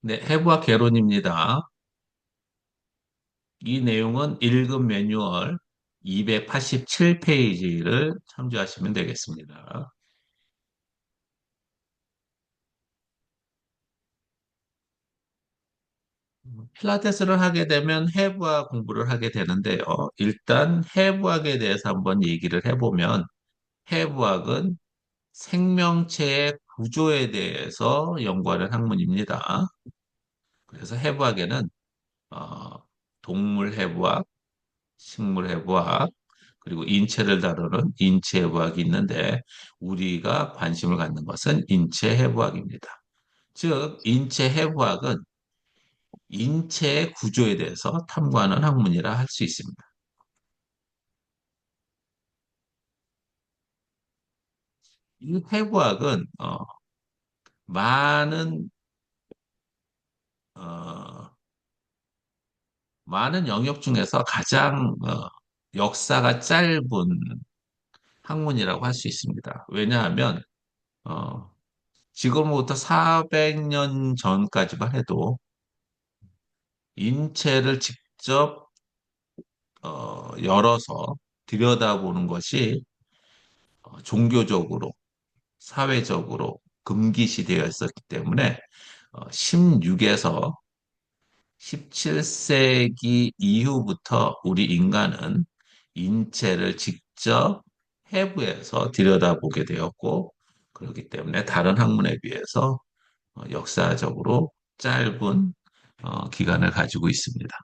네, 해부학 개론입니다. 이 내용은 1급 매뉴얼 287페이지를 참조하시면 되겠습니다. 필라테스를 하게 되면 해부학 공부를 하게 되는데요. 일단 해부학에 대해서 한번 얘기를 해보면 해부학은 생명체의 구조에 대해서 연구하는 학문입니다. 그래서 해부학에는 어, 동물 해부학, 식물 해부학, 그리고 인체를 다루는 인체 해부학이 있는데 우리가 관심을 갖는 것은 인체 해부학입니다. 즉, 인체 해부학은 인체의 구조에 대해서 탐구하는 학문이라 할 수 있습니다. 이 해부학은 많은 어, 많은 영역 중에서 가장 역사가 짧은 학문이라고 할 수 있습니다. 왜냐하면 어, 지금부터 400년 전까지만 해도 인체를 직접 열어서 들여다보는 것이 종교적으로, 사회적으로 금기시되어 있었기 때문에 16에서 17세기 이후부터 우리 인간은 인체를 직접 해부해서 들여다보게 되었고, 그렇기 때문에 다른 학문에 비해서 역사적으로 짧은 기간을 가지고 있습니다.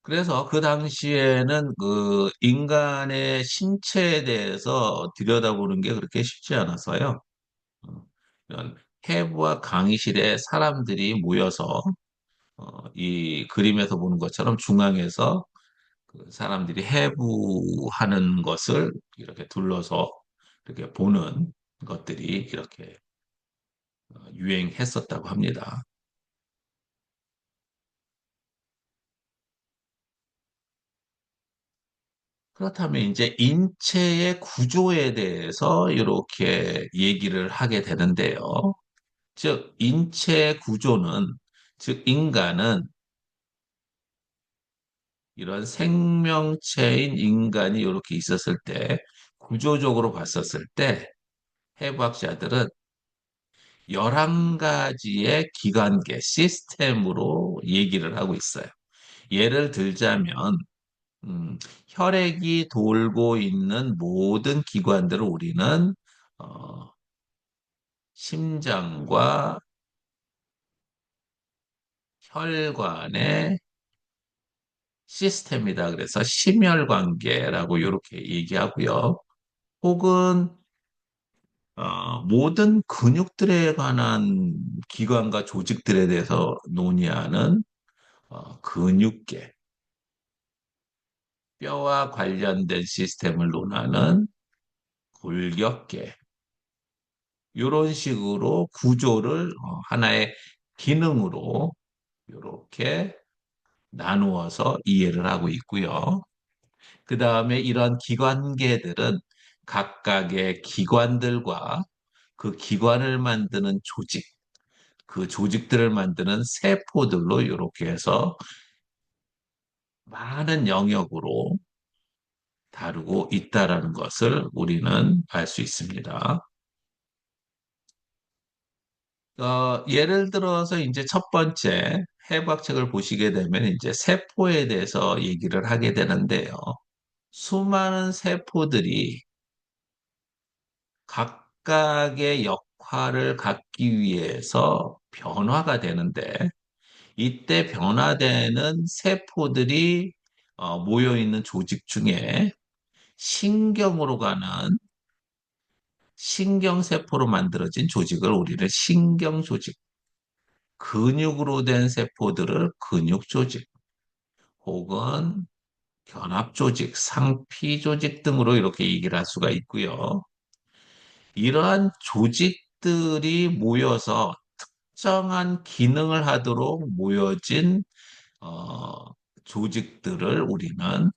그래서 그 당시에는 그 인간의 신체에 대해서 들여다보는 게 그렇게 쉽지 않아서요. 이런 해부와 강의실에 사람들이 모여서 이 그림에서 보는 것처럼 중앙에서 그 사람들이 해부하는 것을 이렇게 둘러서 이렇게 보는 것들이 이렇게 유행했었다고 합니다. 그렇다면 이제 인체의 구조에 대해서 이렇게 얘기를 하게 되는데요. 즉, 인체 구조는, 즉, 인간은 이런 생명체인 인간이 이렇게 있었을 때, 구조적으로 봤었을 때, 해부학자들은 11가지의 기관계, 시스템으로 얘기를 하고 있어요. 예를 들자면, 혈액이 돌고 있는 모든 기관들을 우리는 어, 심장과 혈관의 시스템이다. 그래서 심혈관계라고 이렇게 얘기하고요. 혹은 모든 근육들에 관한 기관과 조직들에 대해서 논의하는 근육계, 뼈와 관련된 시스템을 논하는 골격계, 이런 식으로 구조를 하나의 기능으로 이렇게 나누어서 이해를 하고 있고요. 그 다음에 이런 기관계들은 각각의 기관들과 그 기관을 만드는 조직, 그 조직들을 만드는 세포들로 이렇게 해서 많은 영역으로 다루고 있다라는 것을 우리는 알 수 있습니다. 예를 들어서 이제 첫 번째 해부학책을 보시게 되면 이제 세포에 대해서 얘기를 하게 되는데요. 수많은 세포들이 각각의 역할을 갖기 위해서 변화가 되는데 이때 변화되는 세포들이 모여 있는 조직 중에 신경으로 가는 신경세포로 만들어진 조직을 우리는 신경조직, 근육으로 된 세포들을 근육조직, 혹은 견합조직, 상피조직 등으로 이렇게 얘기를 할 수가 있고요. 이러한 조직들이 모여서 특정한 기능을 하도록 모여진 어, 조직들을 우리는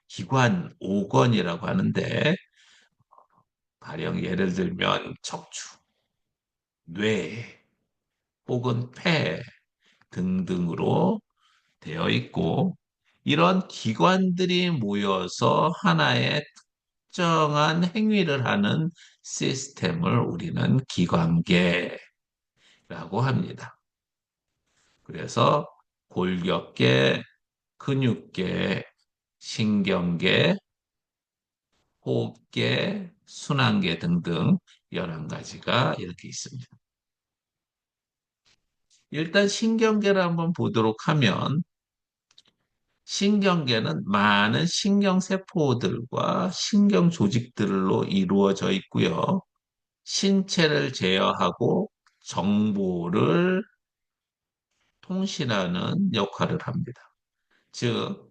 기관, 오건이라고 하는데 가령 예를 들면 척추, 뇌, 혹은 폐 등등으로 되어 있고, 이런 기관들이 모여서 하나의 특정한 행위를 하는 시스템을 우리는 기관계라고 합니다. 그래서 골격계, 근육계, 신경계, 호흡계, 순환계 등등 11가지가 이렇게 있습니다. 일단 신경계를 한번 보도록 하면 신경계는 많은 신경세포들과 신경 조직들로 이루어져 있고요. 신체를 제어하고 정보를 통신하는 역할을 합니다. 즉,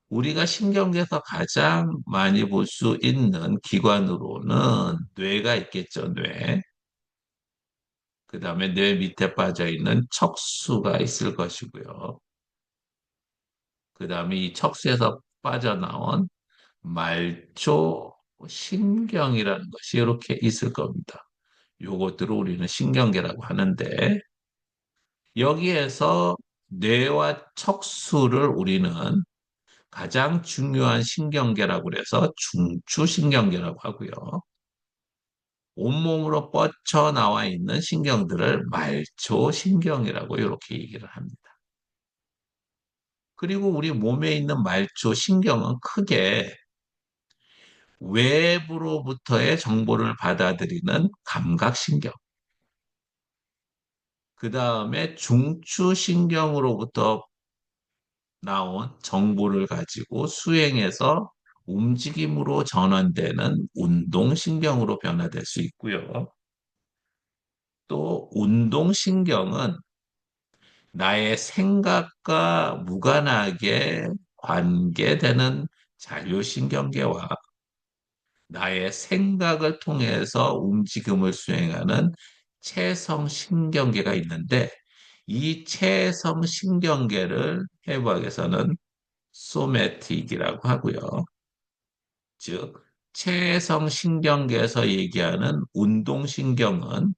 우리가 신경계에서 가장 많이 볼 수 있는 기관으로는 뇌가 있겠죠, 뇌. 그 다음에 뇌 밑에 빠져 있는 척수가 있을 것이고요. 그 다음에 이 척수에서 빠져나온 말초 신경이라는 것이 이렇게 있을 겁니다. 요것들을 우리는 신경계라고 하는데 여기에서 뇌와 척수를 우리는 가장 중요한 신경계라고 그래서 중추신경계라고 하고요. 온몸으로 뻗쳐나와 있는 신경들을 말초신경이라고 이렇게 얘기를 합니다. 그리고 우리 몸에 있는 말초신경은 크게 외부로부터의 정보를 받아들이는 감각신경, 그 다음에 중추신경으로부터 나온 정보를 가지고 수행해서 움직임으로 전환되는 운동신경으로 변화될 수 있고요. 또 운동신경은 나의 생각과 무관하게 관계되는 잔류신경계와 나의 생각을 통해서 움직임을 수행하는 체성신경계가 있는데 이 체성신경계를 해부학에서는 소매틱이라고 하고요. 즉, 체성신경계에서 얘기하는 운동신경은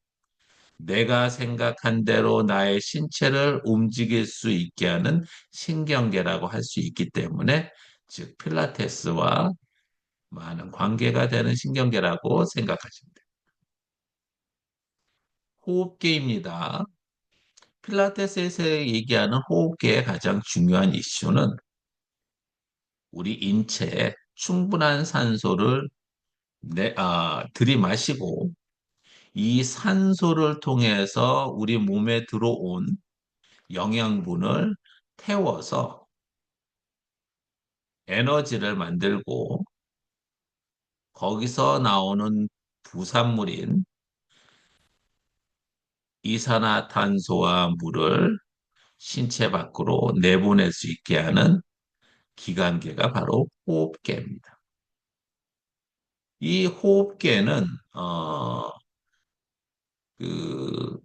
내가 생각한 대로 나의 신체를 움직일 수 있게 하는 신경계라고 할 수 있기 때문에 즉 필라테스와 많은 관계가 되는 신경계라고 생각하시면 돼요. 호흡계입니다. 필라테스에서 얘기하는 호흡계의 가장 중요한 이슈는 우리 인체에 충분한 산소를 들이마시고 이 산소를 통해서 우리 몸에 들어온 영양분을 태워서 에너지를 만들고 거기서 나오는 부산물인 이산화탄소와 물을 신체 밖으로 내보낼 수 있게 하는 기관계가 바로 호흡계입니다. 이 호흡계는 그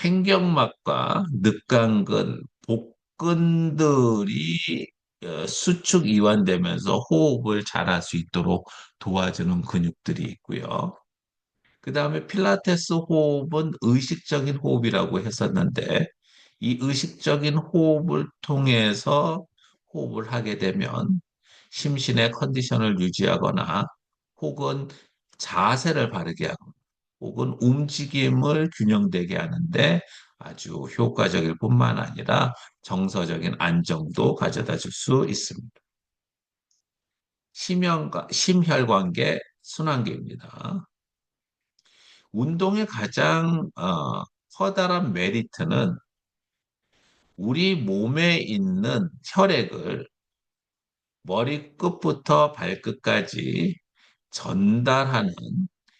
횡격막과 늑강근, 복근들이 수축 이완되면서 호흡을 잘할 수 있도록 도와주는 근육들이 있고요. 그 다음에 필라테스 호흡은 의식적인 호흡이라고 했었는데 이 의식적인 호흡을 통해서 호흡을 하게 되면 심신의 컨디션을 유지하거나 혹은 자세를 바르게 하거나 혹은 움직임을 균형되게 하는데 아주 효과적일 뿐만 아니라 정서적인 안정도 가져다 줄 수 있습니다. 심혈관계, 순환계입니다. 운동의 가장 커다란 메리트는 우리 몸에 있는 혈액을 머리끝부터 발끝까지 전달하는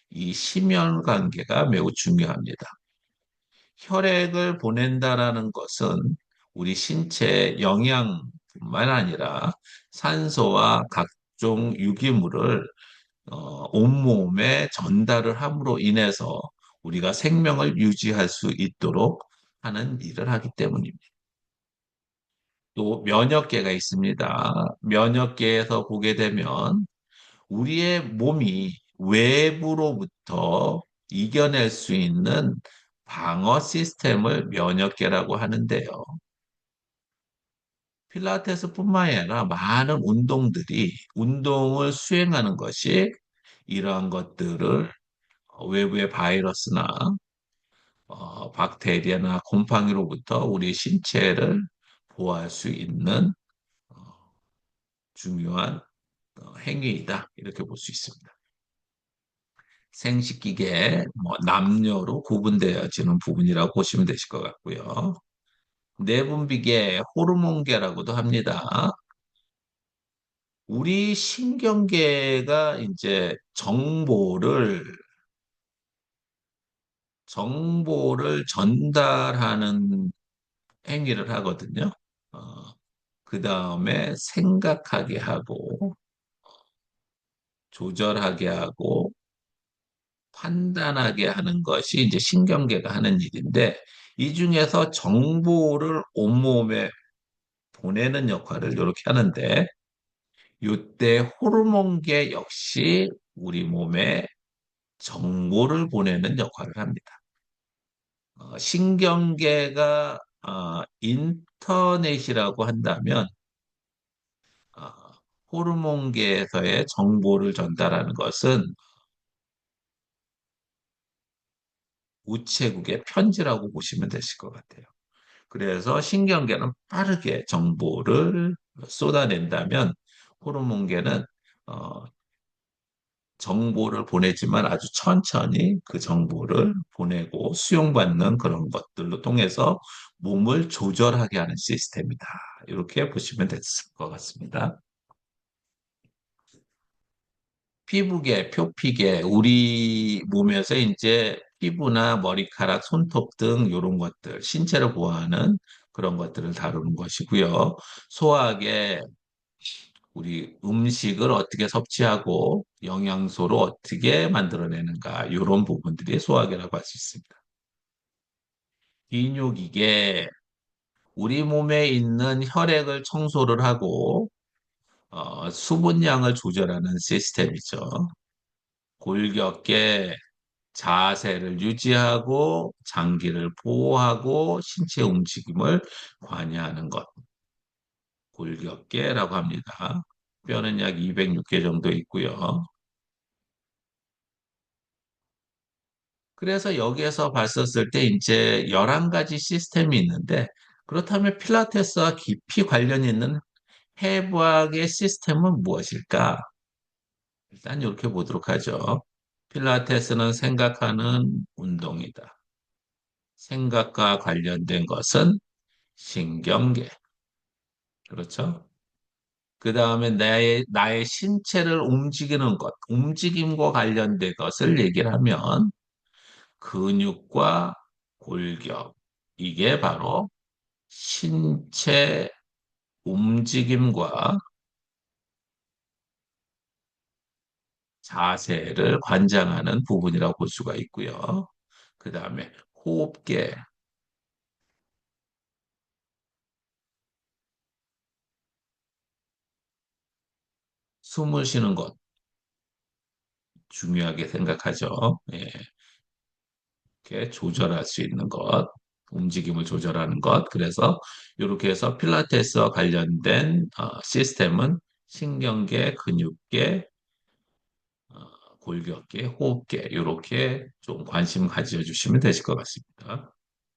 이 심혈관계가 매우 중요합니다. 혈액을 보낸다라는 것은 우리 신체에 영양뿐만 아니라 산소와 각종 유기물을 온몸에 전달을 함으로 인해서 우리가 생명을 유지할 수 있도록 하는 일을 하기 때문입니다. 또 면역계가 있습니다. 면역계에서 보게 되면 우리의 몸이 외부로부터 이겨낼 수 있는 방어 시스템을 면역계라고 하는데요. 필라테스뿐만 아니라 많은 운동들이 운동을 수행하는 것이 이러한 것들을 외부의 바이러스나 박테리아나 곰팡이로부터 우리 신체를 보호할 수 있는 어, 중요한 행위이다. 이렇게 볼 수 있습니다. 생식기계 뭐 남녀로 구분되어지는 부분이라고 보시면 되실 것 같고요. 내분비계, 호르몬계라고도 합니다. 우리 신경계가 이제 정보를 전달하는 행위를 하거든요. 어, 그 다음에 생각하게 하고, 조절하게 하고, 판단하게 하는 것이 이제 신경계가 하는 일인데, 이 중에서 정보를 온몸에 보내는 역할을 이렇게 하는데, 이때 호르몬계 역시 우리 몸에 정보를 보내는 역할을 합니다. 신경계가 인터넷이라고 한다면 어, 호르몬계에서의 정보를 전달하는 것은 우체국의 편지라고 보시면 되실 것 같아요. 그래서 신경계는 빠르게 정보를 쏟아낸다면 호르몬계는 어, 정보를 보내지만 아주 천천히 그 정보를 보내고 수용받는 그런 것들로 통해서 몸을 조절하게 하는 시스템이다. 이렇게 보시면 됐을 것 같습니다. 피부계, 표피계, 우리 몸에서 이제 피부나 머리카락, 손톱 등 이런 것들, 신체를 보호하는 그런 것들을 다루는 것이고요. 소화계, 우리 음식을 어떻게 섭취하고 영양소를 어떻게 만들어내는가 이런 부분들이 소화계라고 할 수 있습니다. 비뇨기계, 우리 몸에 있는 혈액을 청소를 하고 수분량을 조절하는 시스템이죠. 골격계, 자세를 유지하고 장기를 보호하고 신체 움직임을 관여하는 것, 골격계라고 합니다. 뼈는 약 206개 정도 있고요. 그래서 여기에서 봤었을 때 이제 11가지 시스템이 있는데 그렇다면 필라테스와 깊이 관련 있는 해부학의 시스템은 무엇일까? 일단 이렇게 보도록 하죠. 필라테스는 생각하는 운동이다. 생각과 관련된 것은 신경계. 그렇죠? 그 다음에 나의 신체를 움직이는 것, 움직임과 관련된 것을 얘기를 하면 근육과 골격. 이게 바로 신체 움직임과 자세를 관장하는 부분이라고 볼 수가 있고요. 그 다음에 호흡계, 숨을 쉬는 것 중요하게 생각하죠. 예, 이렇게 조절할 수 있는 것, 움직임을 조절하는 것. 그래서 이렇게 해서 필라테스와 관련된 시스템은 신경계, 근육계, 골격계, 호흡계 이렇게 좀 관심 가져주시면 되실 것 같습니다.